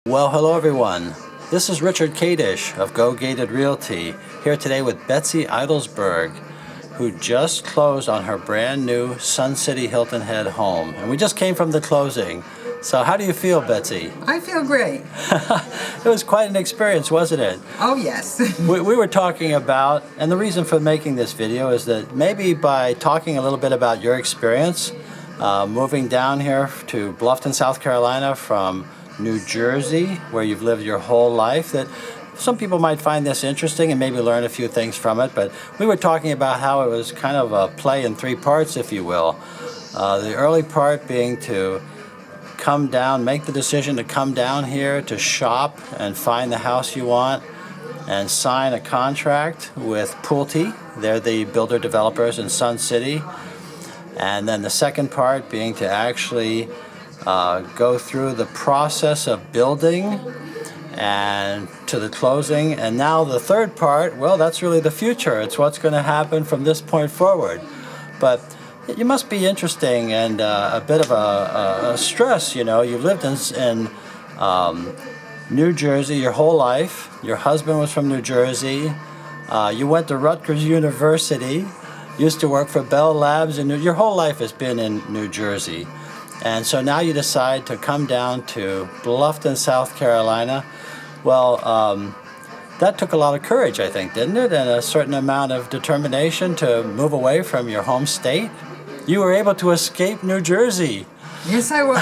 Well, hello everyone. This is Richard Kadish of Go Gated Realty, here today with Betsy Eidelsberg, who just closed on her brand new Sun City Hilton Head home. And we just came from the closing. So how do you feel, Betsy? I feel great. It was quite an experience, wasn't it? Oh, yes. We were talking about, and the reason for making this video is that maybe by talking a little bit about your experience, moving down here to Bluffton, South Carolina from New Jersey, where you've lived your whole life, that some people might find this interesting and maybe learn a few things from it. But we were talking about how it was kind of a play in three parts, if you will. The early part being to come down, make the decision to come down here to shop and find the house you want and sign a contract with Pulte. They're the builder developers in Sun City. And then the second part being to actually go through the process of building and to the closing. And now the third part, well, that's really the future. It's what's going to happen from this point forward. But you must be interesting and a bit of a stress, you know. You lived in New Jersey your whole life. Your husband was from New Jersey. You went to Rutgers University, used to work for Bell Labs, and your whole life has been in New Jersey. And so now you decide to come down to Bluffton, South Carolina. Well, that took a lot of courage, I think, didn't it? And a certain amount of determination to move away from your home state. You were able to escape New Jersey. Yes, I was.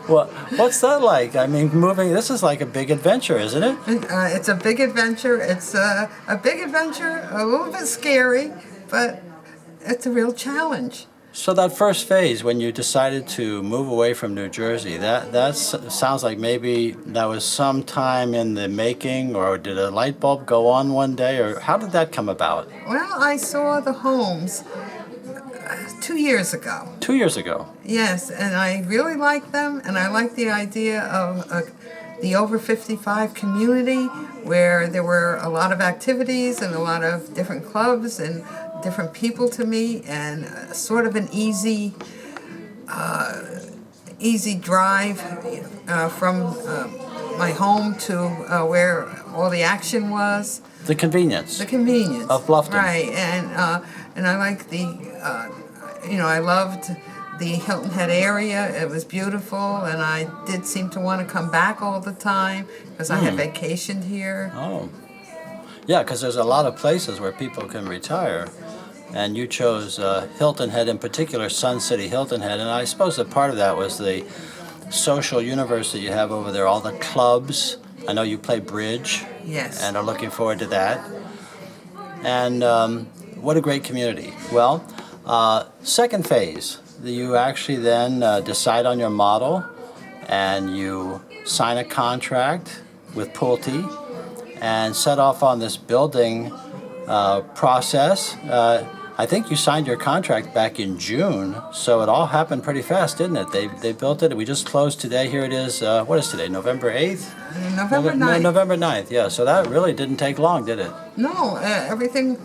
Well, what's that like? I mean, moving, this is like a big adventure, isn't it? It's a big adventure. It's a big adventure, a little bit scary, but it's a real challenge. So that first phase, when you decided to move away from New Jersey, that sounds like maybe that was some time in the making, or did a light bulb go on one day, or how did that come about? Well, I saw the homes 2 years ago. 2 years ago? Yes, and I really liked them, and I liked the idea of the over 55 community, where there were a lot of activities and a lot of different clubs and different people to meet, and sort of an easy drive from my home to where all the action was. The convenience. The convenience of Bluffton. Right, and I like I loved the Hilton Head area. It was beautiful, and I did seem to want to come back all the time because I had vacationed here. Oh, yeah, because there's a lot of places where people can retire. And you chose Hilton Head in particular, Sun City Hilton Head, and I suppose that part of that was the social universe that you have over there, all the clubs. I know you play bridge. Yes. And are looking forward to that. And what a great community. Well, second phase, you actually then decide on your model, and you sign a contract with Pulte and set off on this building process. I think you signed your contract back in June, so it all happened pretty fast, didn't it? They built it. We just closed today. Here it is. What is today? November 8th? November 9th. November 9th, yeah. So that really didn't take long, did it? No, everything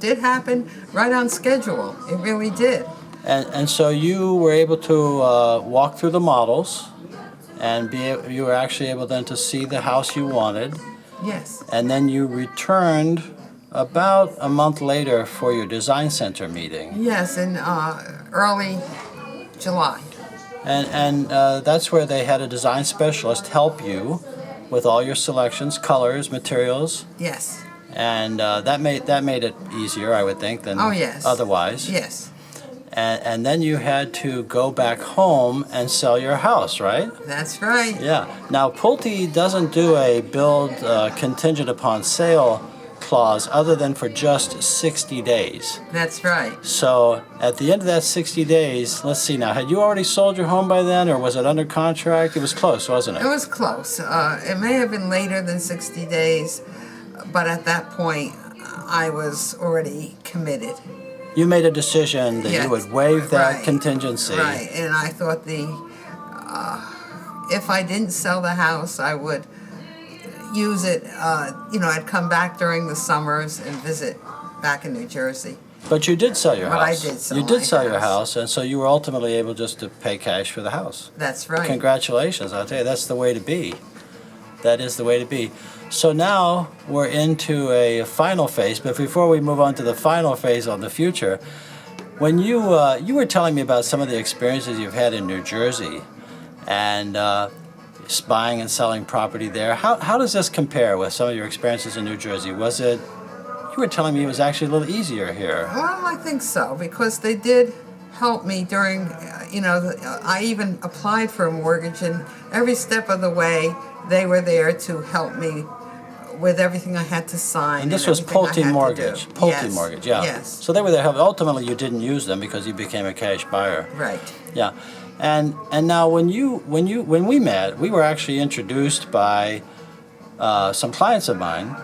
did happen right on schedule. It really did. And so you were able to walk through the models, and you were actually able then to see the house you wanted. Yes. And then you returned about a month later for your design center meeting. Yes, in early July. And that's where they had a design specialist help you with all your selections, colors, materials. Yes. And that made it easier, I would think, than otherwise. Yes. And then you had to go back home and sell your house, right? That's right. Yeah. Now, Pulte doesn't do a build contingent upon sale clause other than for just 60 days. That's right. So at the end of that 60 days, let's see now, had you already sold your home by then, or was it under contract? It was close, wasn't it? It was close. It may have been later than 60 days, but at that point, I was already committed. You made a decision that you would waive that contingency. Right, and I thought if I didn't sell the house, I would use it, I'd come back during the summers and visit back in New Jersey. But you did sell your But I house. did sell You did my sell your house. house, and so you were ultimately able just to pay cash for the house. That's right. Congratulations, I'll tell you, that's the way to be. That is the way to be. So now we're into a final phase, but before we move on to the final phase on the future, when you were telling me about some of the experiences you've had in New Jersey, and buying and selling property there. How does this compare with some of your experiences in New Jersey? Was it, you were telling me it was actually a little easier here. Well, I think so, because they did help me during, I even applied for a mortgage, and every step of the way they were there to help me with everything I had to sign. And this was everything I Pulte had Mortgage. to do. Pulte Yes. Mortgage, yeah. Yes. So they were there helping. Ultimately, you didn't use them because you became a cash buyer. Right. Yeah. And now when we met, we were actually introduced by some clients of mine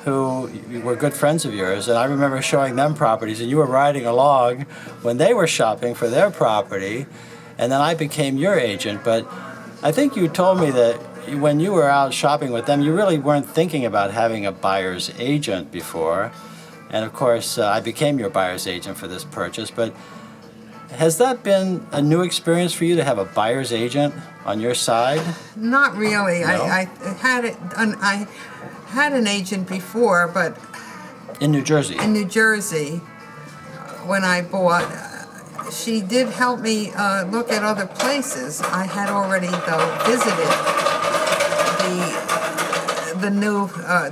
who were good friends of yours, and I remember showing them properties, and you were riding along when they were shopping for their property, and then I became your agent. But I think you told me that when you were out shopping with them, you really weren't thinking about having a buyer's agent before, and of course I became your buyer's agent for this purchase. But has that been a new experience for you to have a buyer's agent on your side? Not really. No? I had it. I had an agent before, but In New Jersey? in New Jersey, when I bought, she did help me look at other places. I had already though visited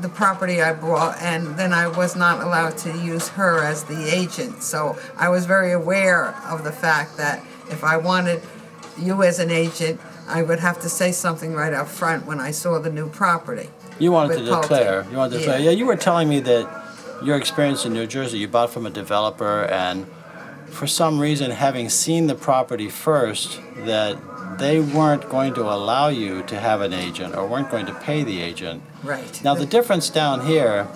the property I bought, and then I was not allowed to use her as the agent. So I was very aware of the fact that if I wanted you as an agent, I would have to say something right up front when I saw the new property. You wanted to with Pulte. declare. You wanted to declare. Yeah. Yeah, you were telling me that your experience in New Jersey, you bought from a developer, and for some reason, having seen the property first, that they weren't going to allow you to have an agent or weren't going to pay the agent. Right. Now the difference down here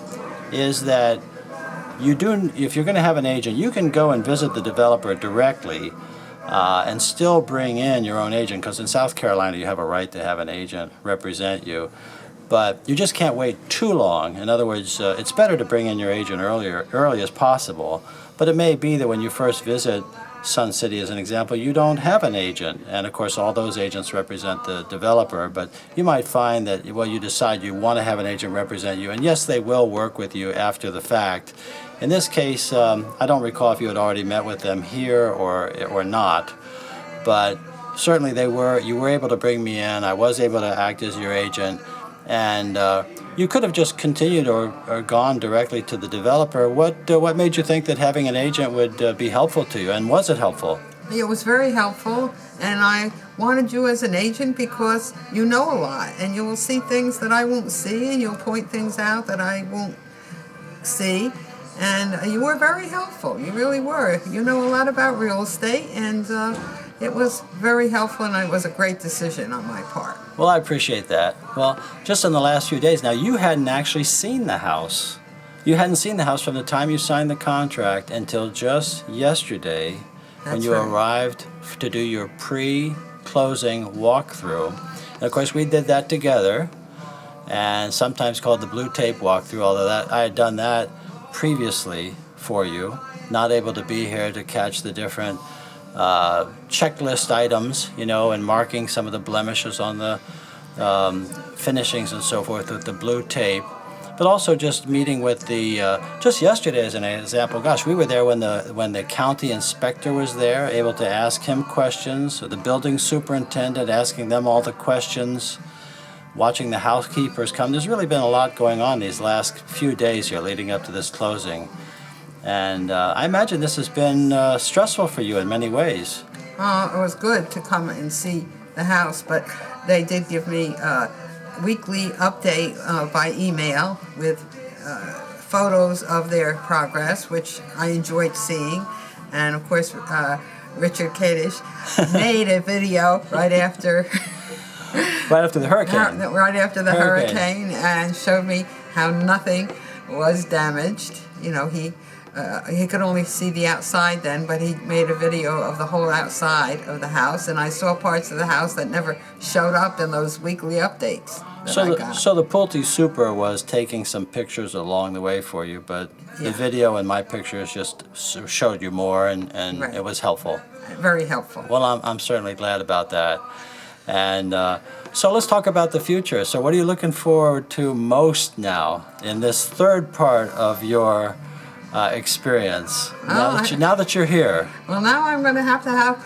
is that you do, if you're going to have an agent, you can go and visit the developer directly and still bring in your own agent, because in South Carolina you have a right to have an agent represent you. But you just can't wait too long. In other words, it's better to bring in your agent early as possible. But it may be that when you first visit Sun City, as an example, you don't have an agent. And of course, all those agents represent the developer. But you might find that, well, you decide you want to have an agent represent you. And yes, they will work with you after the fact. In this case, I don't recall if you had already met with them here or not. But certainly you were able to bring me in. I was able to act as your agent. And you could have just continued or gone directly to the developer. What made you think that having an agent would be helpful to you, and was it helpful? It was very helpful, and I wanted you as an agent because you know a lot, and you will see things that I won't see, and you'll point things out that I won't see. And you were very helpful. You really were. You know a lot about real estate, and it was very helpful, and it was a great decision on my part. Well, I appreciate that. Well, just in the last few days now, you hadn't actually seen the house. You hadn't seen the house from the time you signed the contract until just yesterday when That's you right. arrived to do your pre-closing walkthrough. And of course, we did that together, and sometimes called the blue tape walkthrough, although that I had done that previously for you, not able to be here to catch the different checklist items, and marking some of the blemishes on the finishings and so forth with the blue tape. But also just meeting with just yesterday as an example, gosh, we were there when the county inspector was there, able to ask him questions, the building superintendent asking them all the questions, watching the housekeepers come. There's really been a lot going on these last few days here leading up to this closing. And I imagine this has been stressful for you in many ways. It was good to come and see the house, but they did give me a weekly update by email with photos of their progress, which I enjoyed seeing. And of course, Richard Kadish made a video right after the hurricane. right after the hurricane, and showed me how nothing was damaged. He could only see the outside then, but he made a video of the whole outside of the house, and I saw parts of the house that never showed up in those weekly updates. that I got. So the Pulte Super was taking some pictures along the way for you, but the Yeah. video and my pictures just showed you more, and Right. it was helpful. Very helpful. Well, I'm certainly glad about that. And so let's talk about the future. So what are you looking forward to most now in this third part of your experience? Now that you're here. Well, now I'm going to have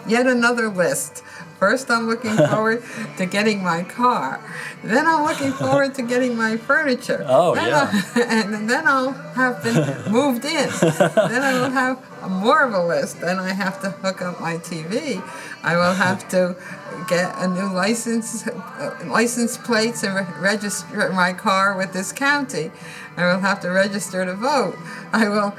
yet another list. First, I'm looking forward to getting my car. Then I'm looking forward to getting my furniture. Oh, then yeah. And then I'll have been moved in. Then I will have more of a list. Then I have to hook up my TV. I will have to get a new license plates and register my car with this county. I will have to register to vote. I will.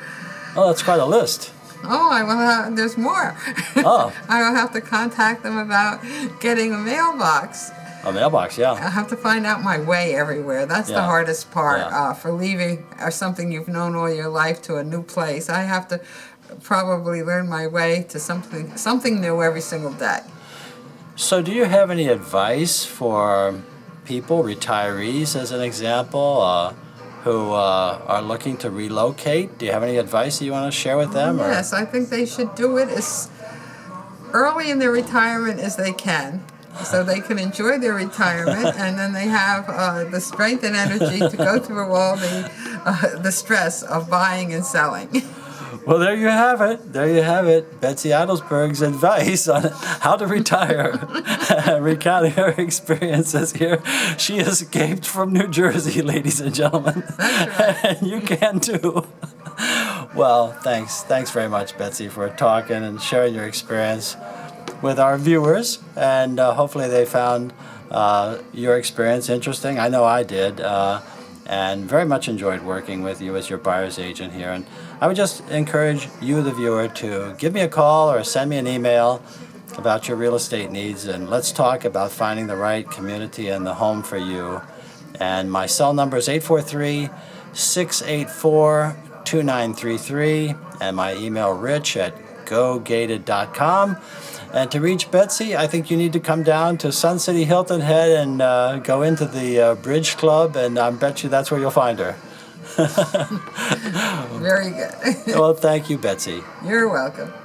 Oh, that's quite a list. Oh, I will have, there's more. Oh. I will have to contact them about getting a mailbox. A mailbox, yeah. I have to find out my way everywhere. That's the Yeah. hardest part Yeah. for leaving or something you've known all your life to a new place. I have to probably learn my way to something new every single day. So do you have any advice for people, retirees as an example, who are looking to relocate? Do you have any advice that you want to share with them? Yes, I think they should do it as early in their retirement as they can, so they can enjoy their retirement, and then they have the strength and energy to go through all the stress of buying and selling. Well, there you have it. There you have it. Betsy Eidelsberg's advice on how to retire. Recounting her experiences here. She escaped from New Jersey, ladies and gentlemen. That's right. And you can too. Well, thanks. Thanks very much, Betsy, for talking and sharing your experience with our viewers. And hopefully they found your experience interesting. I know I did. And very much enjoyed working with you as your buyer's agent here. And I would just encourage you, the viewer, to give me a call or send me an email about your real estate needs, and let's talk about finding the right community and the home for you. And my cell number is 843-684-2933, and my email rich@gogated.com. And to reach Betsy, I think you need to come down to Sun City Hilton Head and go into the Bridge Club, and I bet you that's where you'll find her. Very good. Well, thank you, Betsy. You're welcome.